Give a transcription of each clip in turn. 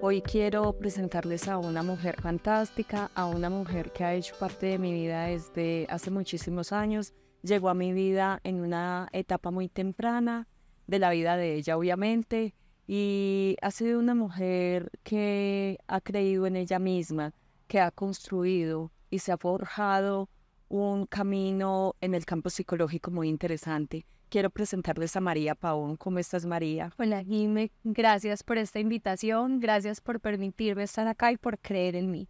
Hoy quiero presentarles a una mujer fantástica, a una mujer que ha hecho parte de mi vida desde hace muchísimos años. Llegó a mi vida en una etapa muy temprana de la vida de ella, obviamente, y ha sido una mujer que ha creído en ella misma, que ha construido y se ha forjado un camino en el campo psicológico muy interesante. Quiero presentarles a María Pavón. ¿Cómo estás, María? Hola, Jime, gracias por esta invitación, gracias por permitirme estar acá y por creer en mí.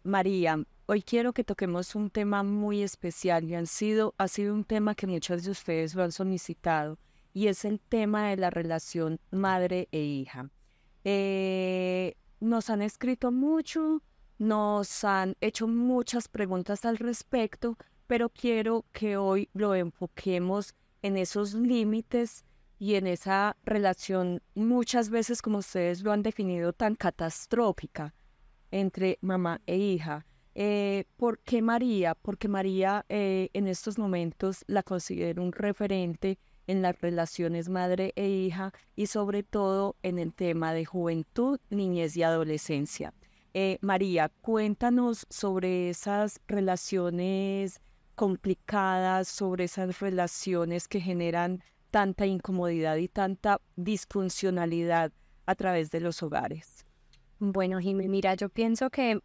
María, hoy quiero que toquemos un tema muy especial y ha sido un tema que muchos de ustedes lo han solicitado y es el tema de la relación madre e hija. Nos han escrito mucho, nos han hecho muchas preguntas al respecto, pero quiero que hoy lo enfoquemos en esos límites y en esa relación muchas veces, como ustedes lo han definido, tan catastrófica entre mamá e hija. ¿Por qué María? Porque María en estos momentos la considero un referente en las relaciones madre e hija y sobre todo en el tema de juventud, niñez y adolescencia. María, cuéntanos sobre esas relaciones complicadas, sobre esas relaciones que generan tanta incomodidad y tanta disfuncionalidad a través de los hogares. Bueno, Jime, mira, yo pienso que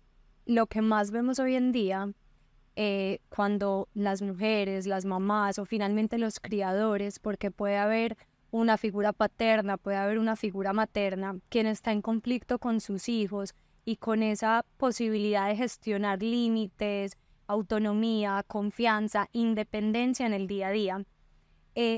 lo que más vemos hoy en día, cuando las mujeres, las mamás o finalmente los criadores, porque puede haber una figura paterna, puede haber una figura materna, quien está en conflicto con sus hijos y con esa posibilidad de gestionar límites, autonomía, confianza, independencia en el día a día.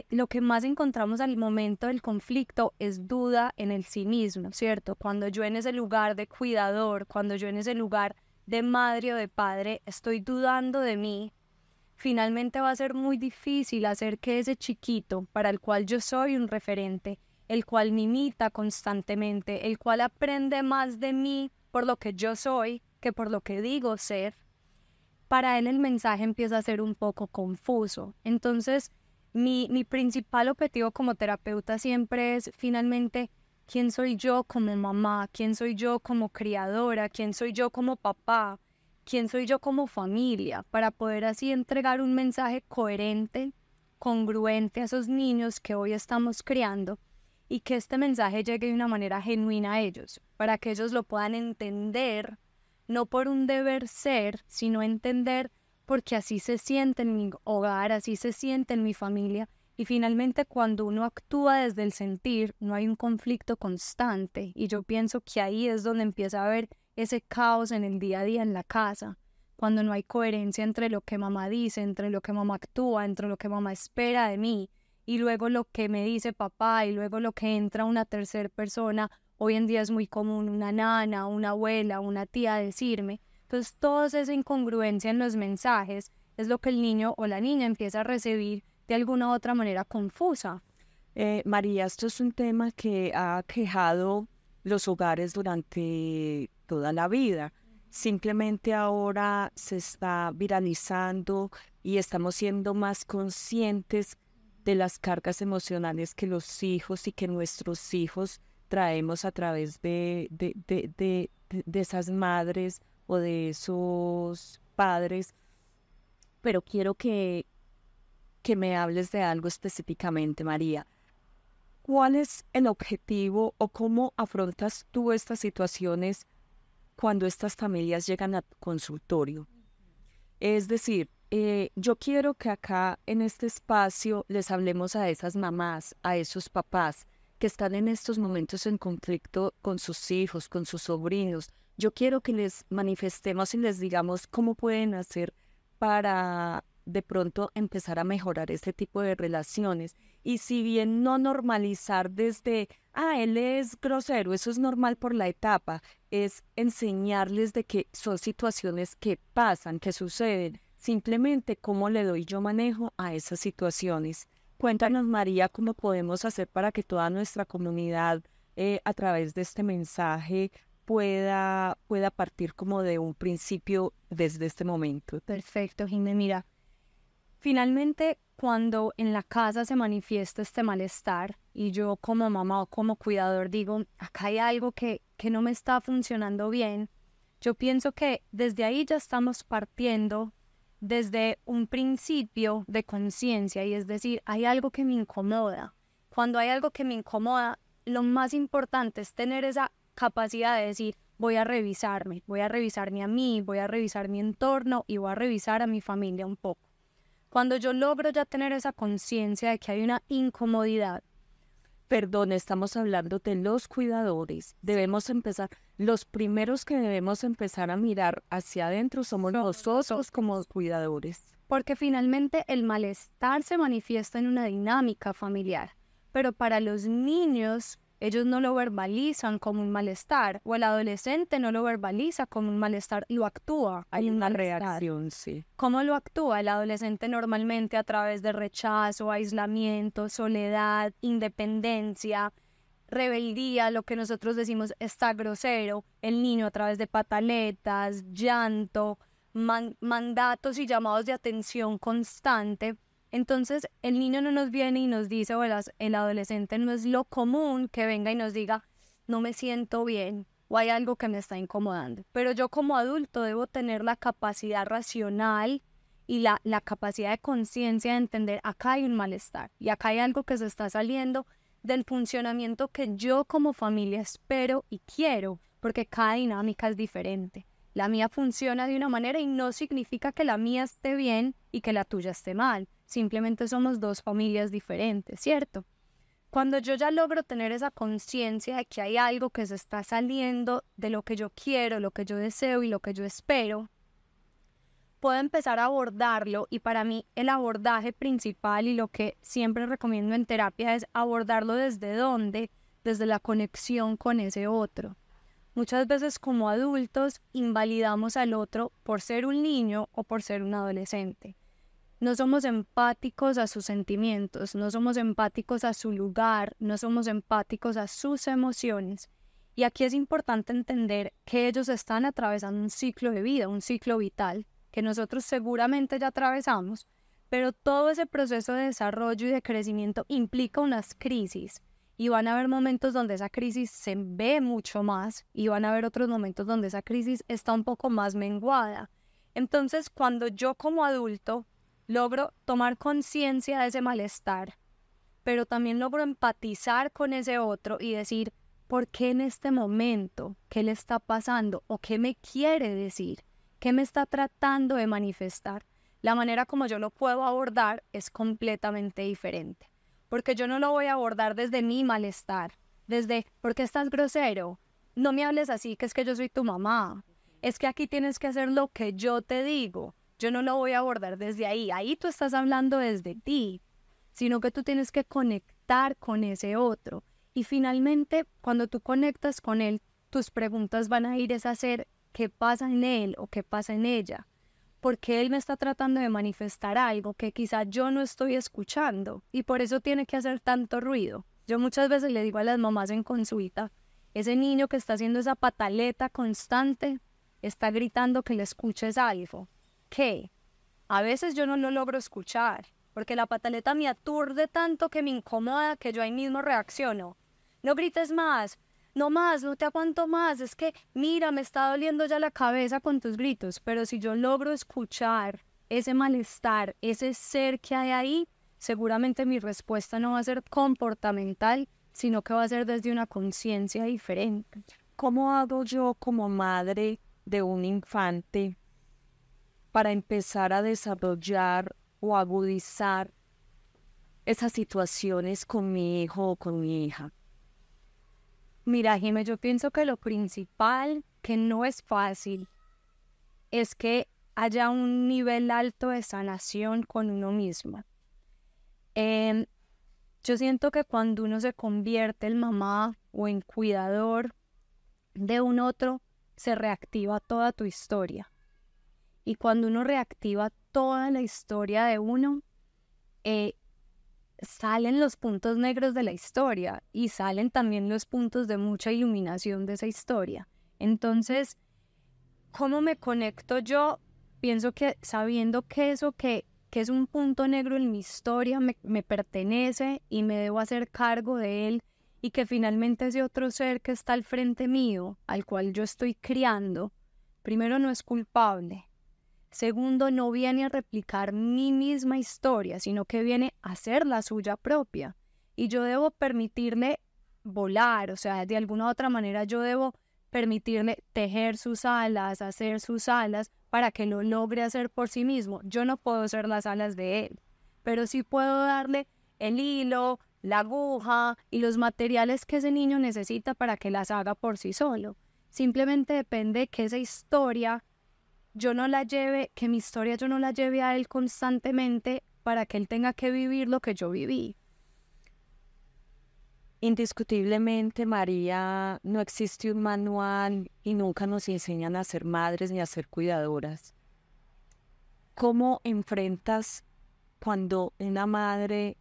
Lo que más encontramos al momento del conflicto es duda en el sí mismo, ¿cierto? Cuando yo en ese lugar de cuidador, cuando yo en ese lugar de madre o de padre estoy dudando de mí, finalmente va a ser muy difícil hacer que ese chiquito para el cual yo soy un referente, el cual me imita constantemente, el cual aprende más de mí por lo que yo soy que por lo que digo ser, para él el mensaje empieza a ser un poco confuso. Entonces, mi principal objetivo como terapeuta siempre es finalmente quién soy yo como mamá, quién soy yo como criadora, quién soy yo como papá, quién soy yo como familia, para poder así entregar un mensaje coherente, congruente a esos niños que hoy estamos criando y que este mensaje llegue de una manera genuina a ellos, para que ellos lo puedan entender no por un deber ser, sino entender porque así se siente en mi hogar, así se siente en mi familia. Y finalmente cuando uno actúa desde el sentir, no hay un conflicto constante. Y yo pienso que ahí es donde empieza a haber ese caos en el día a día en la casa, cuando no hay coherencia entre lo que mamá dice, entre lo que mamá actúa, entre lo que mamá espera de mí, y luego lo que me dice papá, y luego lo que entra una tercera persona. Hoy en día es muy común una nana, una abuela, una tía decirme. Entonces, toda esa incongruencia en los mensajes es lo que el niño o la niña empieza a recibir de alguna u otra manera confusa. María, esto es un tema que ha aquejado los hogares durante toda la vida. Simplemente ahora se está viralizando y estamos siendo más conscientes de las cargas emocionales que los hijos y que nuestros hijos traemos a través de esas madres o de esos padres. Pero quiero que me hables de algo específicamente, María. ¿Cuál es el objetivo o cómo afrontas tú estas situaciones cuando estas familias llegan a tu consultorio? Es decir, yo quiero que acá en este espacio les hablemos a esas mamás, a esos papás que están en estos momentos en conflicto con sus hijos, con sus sobrinos. Yo quiero que les manifestemos y les digamos cómo pueden hacer para de pronto empezar a mejorar este tipo de relaciones. Y si bien no normalizar desde, él es grosero, eso es normal por la etapa, es enseñarles de que son situaciones que pasan, que suceden, simplemente cómo le doy yo manejo a esas situaciones. Cuéntanos, María, cómo podemos hacer para que toda nuestra comunidad a través de este mensaje pueda partir como de un principio desde este momento. Perfecto, Jimé. Mira, Finalmente, cuando en la casa se manifiesta este malestar y yo como mamá o como cuidador digo, acá hay algo que no me está funcionando bien, yo pienso que desde ahí ya estamos partiendo desde un principio de conciencia, y es decir, hay algo que me incomoda. Cuando hay algo que me incomoda, lo más importante es tener esa capacidad de decir, voy a revisarme a mí, voy a revisar mi entorno y voy a revisar a mi familia un poco. Cuando yo logro ya tener esa conciencia de que hay una incomodidad. Perdón, estamos hablando de los cuidadores. Debemos empezar, los primeros que debemos empezar a mirar hacia adentro somos nosotros como cuidadores. Porque finalmente el malestar se manifiesta en una dinámica familiar, pero para los niños ellos no lo verbalizan como un malestar, o el adolescente no lo verbaliza como un malestar, lo actúa. Hay una reacción, sí. ¿Cómo lo actúa el adolescente? Normalmente a través de rechazo, aislamiento, soledad, independencia, rebeldía, lo que nosotros decimos está grosero. El niño a través de pataletas, llanto, mandatos y llamados de atención constante. Entonces el niño no nos viene y nos dice, o el adolescente no es lo común que venga y nos diga, no me siento bien o hay algo que me está incomodando. Pero yo como adulto debo tener la capacidad racional y la capacidad de conciencia de entender, acá hay un malestar y acá hay algo que se está saliendo del funcionamiento que yo como familia espero y quiero, porque cada dinámica es diferente. La mía funciona de una manera y no significa que la mía esté bien y que la tuya esté mal. Simplemente somos dos familias diferentes, ¿cierto? Cuando yo ya logro tener esa conciencia de que hay algo que se está saliendo de lo que yo quiero, lo que yo deseo y lo que yo espero, puedo empezar a abordarlo, y para mí el abordaje principal y lo que siempre recomiendo en terapia es abordarlo ¿desde dónde? Desde la conexión con ese otro. Muchas veces como adultos invalidamos al otro por ser un niño o por ser un adolescente. No somos empáticos a sus sentimientos, no somos empáticos a su lugar, no somos empáticos a sus emociones. Y aquí es importante entender que ellos están atravesando un ciclo de vida, un ciclo vital, que nosotros seguramente ya atravesamos, pero todo ese proceso de desarrollo y de crecimiento implica unas crisis. Y van a haber momentos donde esa crisis se ve mucho más y van a haber otros momentos donde esa crisis está un poco más menguada. Entonces, cuando yo como adulto logro tomar conciencia de ese malestar, pero también logro empatizar con ese otro y decir, ¿por qué en este momento? ¿Qué le está pasando? ¿O qué me quiere decir? ¿Qué me está tratando de manifestar? La manera como yo lo puedo abordar es completamente diferente. Porque yo no lo voy a abordar desde mi malestar, desde, ¿por qué estás grosero? No me hables así, que es que yo soy tu mamá. Es que aquí tienes que hacer lo que yo te digo. Yo no lo voy a abordar desde ahí. Ahí tú estás hablando desde ti, sino que tú tienes que conectar con ese otro. Y finalmente, cuando tú conectas con él, tus preguntas van a ir a hacer qué pasa en él o qué pasa en ella. Porque él me está tratando de manifestar algo que quizá yo no estoy escuchando y por eso tiene que hacer tanto ruido. Yo muchas veces le digo a las mamás en consulta, ese niño que está haciendo esa pataleta constante está gritando que le escuches algo. ¿Qué? A veces yo no lo logro escuchar porque la pataleta me aturde tanto que me incomoda que yo ahí mismo reacciono. No grites más. No más, no te aguanto más, es que mira, me está doliendo ya la cabeza con tus gritos, pero si yo logro escuchar ese malestar, ese ser que hay ahí, seguramente mi respuesta no va a ser comportamental, sino que va a ser desde una conciencia diferente. ¿Cómo hago yo como madre de un infante para empezar a desarrollar o agudizar esas situaciones con mi hijo o con mi hija? Mira, Jimé, yo pienso que lo principal, que no es fácil, es que haya un nivel alto de sanación con uno mismo. Yo siento que cuando uno se convierte en mamá o en cuidador de un otro, se reactiva toda tu historia. Y cuando uno reactiva toda la historia de uno, salen los puntos negros de la historia y salen también los puntos de mucha iluminación de esa historia. Entonces, ¿cómo me conecto yo? Pienso que sabiendo que eso que que es un punto negro en mi historia, me pertenece y me debo hacer cargo de él, y que finalmente ese otro ser que está al frente mío, al cual yo estoy criando, primero no es culpable, segundo no viene a replicar mi misma historia, sino que viene a ser la suya propia, y yo debo permitirle volar, o sea, de alguna u otra manera yo debo permitirle tejer sus alas, hacer sus alas, para que lo logre hacer por sí mismo. Yo no puedo ser las alas de él, pero sí puedo darle el hilo, la aguja y los materiales que ese niño necesita para que las haga por sí solo. Simplemente depende que esa historia yo no la lleve, que mi historia yo no la lleve a él constantemente para que él tenga que vivir lo que yo viví. Indiscutiblemente, María, no existe un manual y nunca nos enseñan a ser madres ni a ser cuidadoras. ¿Cómo enfrentas cuando una madre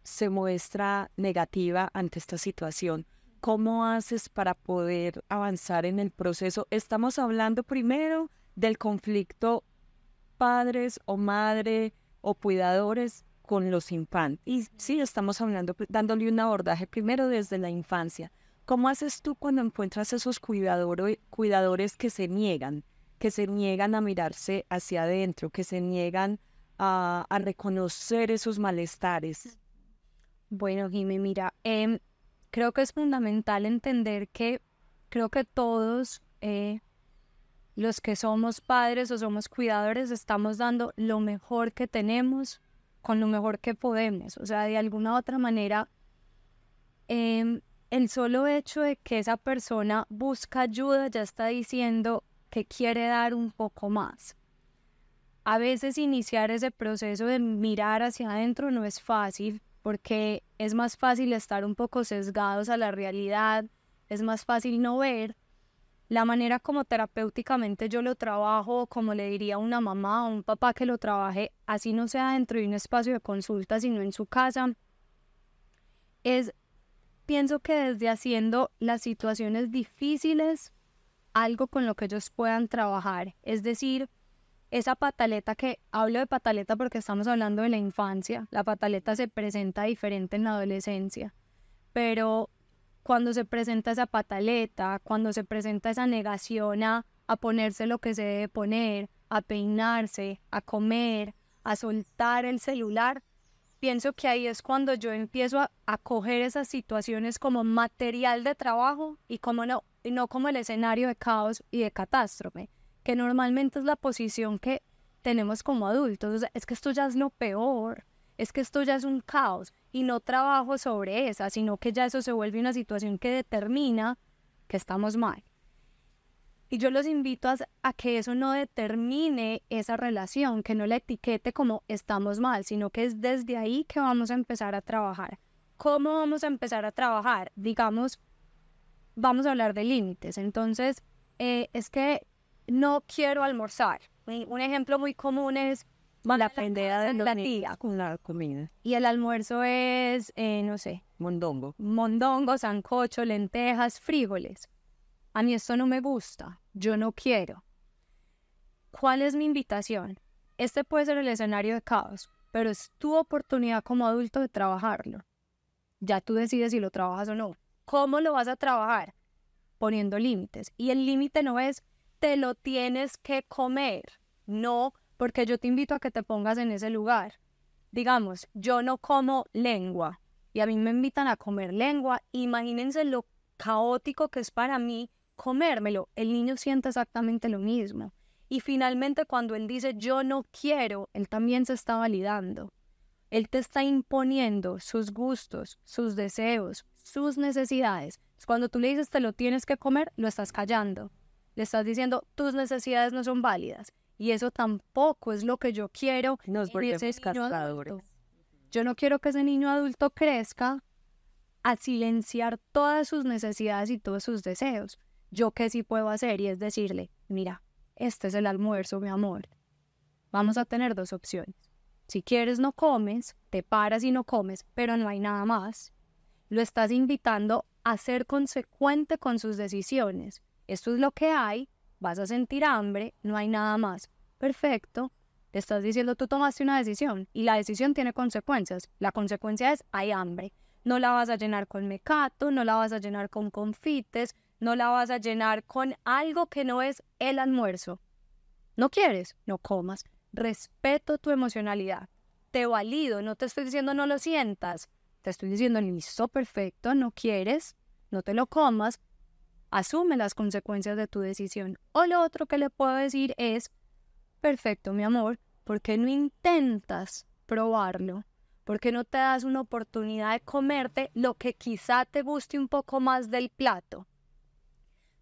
se muestra negativa ante esta situación? ¿Cómo haces para poder avanzar en el proceso? Estamos hablando primero del conflicto padres o madre o cuidadores con los infantes. Y sí, estamos hablando, dándole un abordaje primero desde la infancia. ¿Cómo haces tú cuando encuentras esos cuidadores que se niegan a mirarse hacia adentro, que se niegan a reconocer esos malestares? Bueno, Jimmy, mira, creo que es fundamental entender que creo que todos los que somos padres o somos cuidadores estamos dando lo mejor que tenemos con lo mejor que podemos. O sea, de alguna u otra manera, el solo hecho de que esa persona busca ayuda ya está diciendo que quiere dar un poco más. A veces iniciar ese proceso de mirar hacia adentro no es fácil, porque es más fácil estar un poco sesgados a la realidad, es más fácil no ver. La manera como terapéuticamente yo lo trabajo, como le diría a una mamá o un papá que lo trabaje, así no sea dentro de un espacio de consulta, sino en su casa, pienso que desde haciendo las situaciones difíciles, algo con lo que ellos puedan trabajar. Es decir, esa pataleta, que hablo de pataleta porque estamos hablando de la infancia, la pataleta se presenta diferente en la adolescencia, pero cuando se presenta esa pataleta, cuando se presenta esa negación a ponerse lo que se debe poner, a peinarse, a comer, a soltar el celular, pienso que ahí es cuando yo empiezo a coger esas situaciones como material de trabajo y no como el escenario de caos y de catástrofe, que normalmente es la posición que tenemos como adultos. O sea, es que esto ya es lo peor, es que esto ya es un caos, y no trabajo sobre esa, sino que ya eso se vuelve una situación que determina que estamos mal. Y yo los invito a que eso no determine esa relación, que no la etiquete como estamos mal, sino que es desde ahí que vamos a empezar a trabajar. ¿Cómo vamos a empezar a trabajar? Digamos, vamos a hablar de límites. Entonces, es que no quiero almorzar. Un ejemplo muy común es la pelea de la tía con la comida. Y el almuerzo es, no sé, mondongo, sancocho, lentejas, frijoles. A mí esto no me gusta, yo no quiero. ¿Cuál es mi invitación? Este puede ser el escenario de caos, pero es tu oportunidad como adulto de trabajarlo. Ya tú decides si lo trabajas o no. ¿Cómo lo vas a trabajar? Poniendo límites. Y el límite no es te lo tienes que comer. No, porque yo te invito a que te pongas en ese lugar. Digamos, yo no como lengua y a mí me invitan a comer lengua. Imagínense lo caótico que es para mí comérmelo. El niño siente exactamente lo mismo. Y finalmente, cuando él dice yo no quiero, él también se está validando. Él te está imponiendo sus gustos, sus deseos, sus necesidades. Cuando tú le dices te lo tienes que comer, lo estás callando. Le estás diciendo tus necesidades no son válidas. Y eso tampoco es lo que yo quiero en ese niño adulto. Yo no quiero que ese niño adulto crezca a silenciar todas sus necesidades y todos sus deseos. Yo qué sí puedo hacer, y es decirle, mira, este es el almuerzo, mi amor. Vamos a tener dos opciones. Si quieres no comes, te paras y no comes, pero no hay nada más. Lo estás invitando a ser consecuente con sus decisiones. Esto es lo que hay, vas a sentir hambre, no hay nada más. Perfecto, Le estás diciendo, tú tomaste una decisión y la decisión tiene consecuencias. La consecuencia es, hay hambre. No la vas a llenar con mecato, no la vas a llenar con confites, no la vas a llenar con algo que no es el almuerzo. ¿No quieres? No comas. Respeto tu emocionalidad. Te valido, no te estoy diciendo no lo sientas. Te estoy diciendo, listo, perfecto, no quieres, no te lo comas. Asume las consecuencias de tu decisión. O lo otro que le puedo decir es, perfecto, mi amor, ¿por qué no intentas probarlo? ¿Por qué no te das una oportunidad de comerte lo que quizá te guste un poco más del plato?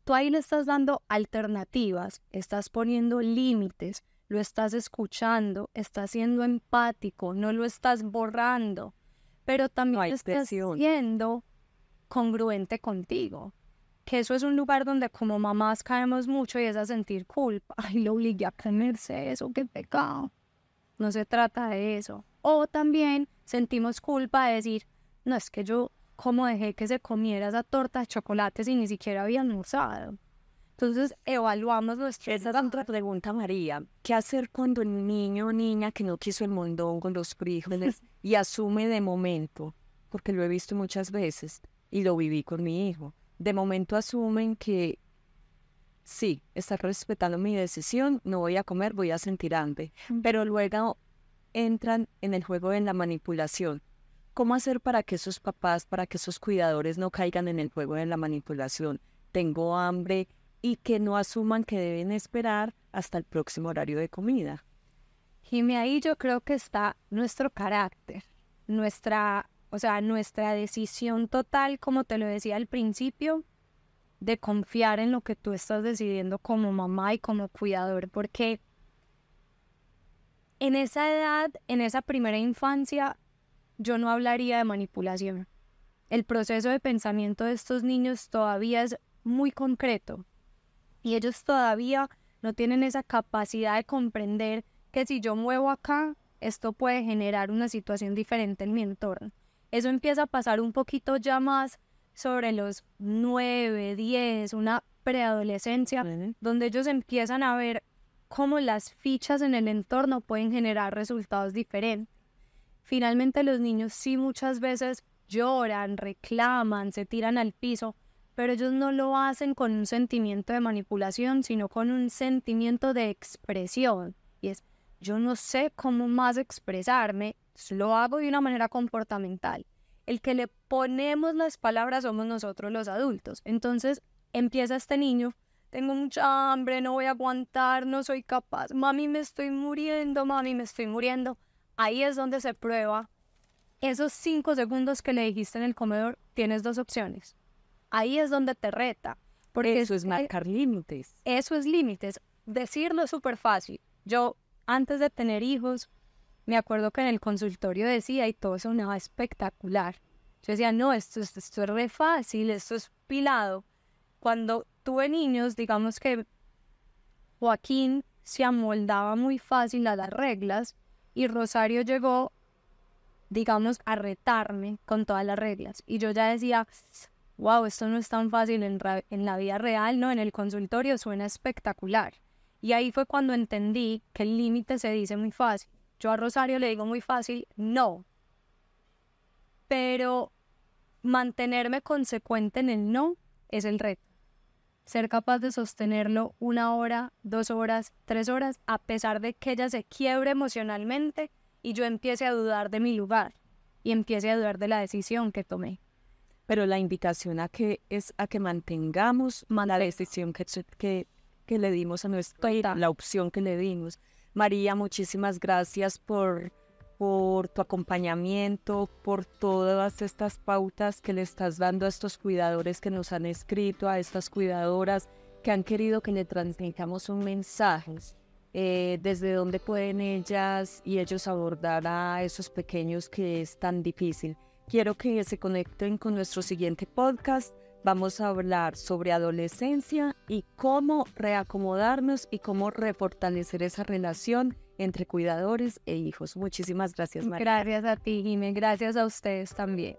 Tú ahí le estás dando alternativas, estás poniendo límites, lo estás escuchando, estás siendo empático, no lo estás borrando, pero también estás siendo congruente contigo. Que eso es un lugar donde como mamás caemos mucho y es a sentir culpa. Ay, lo obligué a comerse eso, qué pecado. No se trata de eso. O también sentimos culpa de decir, no, es que yo cómo dejé que se comiera esa torta de chocolate si ni siquiera había almorzado. Entonces evaluamos nuestra... Esa es otra pregunta, María. ¿Qué hacer cuando el niño o niña que no quiso el mondongo, los frijoles, y asume de momento, porque lo he visto muchas veces y lo viví con mi hijo, de momento asumen que sí, está respetando mi decisión, no voy a comer, voy a sentir hambre, pero luego entran en el juego de la manipulación? ¿Cómo hacer para que esos papás, para que esos cuidadores no caigan en el juego de la manipulación? Tengo hambre, y que no asuman que deben esperar hasta el próximo horario de comida. Jimmy, ahí yo creo que está nuestro carácter, nuestra decisión total, como te lo decía al principio, de confiar en lo que tú estás decidiendo como mamá y como cuidador, porque en esa edad, en esa primera infancia, yo no hablaría de manipulación. El proceso de pensamiento de estos niños todavía es muy concreto y ellos todavía no tienen esa capacidad de comprender que si yo muevo acá, esto puede generar una situación diferente en mi entorno. Eso empieza a pasar un poquito ya más sobre los 9, 10, una preadolescencia, donde ellos empiezan a ver cómo las fichas en el entorno pueden generar resultados diferentes. Finalmente los niños sí muchas veces lloran, reclaman, se tiran al piso, pero ellos no lo hacen con un sentimiento de manipulación, sino con un sentimiento de expresión. Y es, yo no sé cómo más expresarme, lo hago de una manera comportamental. El que le ponemos las palabras somos nosotros los adultos. Entonces empieza este niño, tengo mucha hambre, no voy a aguantar, no soy capaz, mami me estoy muriendo, mami me estoy muriendo. Ahí es donde se prueba, esos 5 segundos que le dijiste en el comedor, tienes 2 opciones. Ahí es donde te reta. Porque eso es marcar límites. Eso es límites. Decirlo es súper fácil. Yo, antes de tener hijos, me acuerdo que en el consultorio decía, y todo sonaba espectacular. Yo decía, no, esto es re fácil, esto es pilado. Cuando tuve niños, digamos que Joaquín se amoldaba muy fácil a las reglas y Rosario llegó, digamos, a retarme con todas las reglas. Y yo ya decía, wow, esto no es tan fácil en la vida real, ¿no? En el consultorio suena espectacular. Y ahí fue cuando entendí que el límite se dice muy fácil. Yo a Rosario le digo muy fácil, no. Pero mantenerme consecuente en el no es el reto. Ser capaz de sostenerlo 1 hora, 2 horas, 3 horas, a pesar de que ella se quiebre emocionalmente y yo empiece a dudar de mi lugar y empiece a dudar de la decisión que tomé. Pero la invitación es a que mantengamos la decisión que le dimos a nuestra hija, la opción que le dimos. María, muchísimas gracias por tu acompañamiento, por todas estas pautas que le estás dando a estos cuidadores que nos han escrito, a estas cuidadoras que han querido que le transmitamos un mensaje. Desde dónde pueden ellas y ellos abordar a esos pequeños que es tan difícil. Quiero que se conecten con nuestro siguiente podcast. Vamos a hablar sobre adolescencia y cómo reacomodarnos y cómo refortalecer esa relación entre cuidadores e hijos. Muchísimas gracias, María. Gracias a ti, Jimé. Gracias a ustedes también.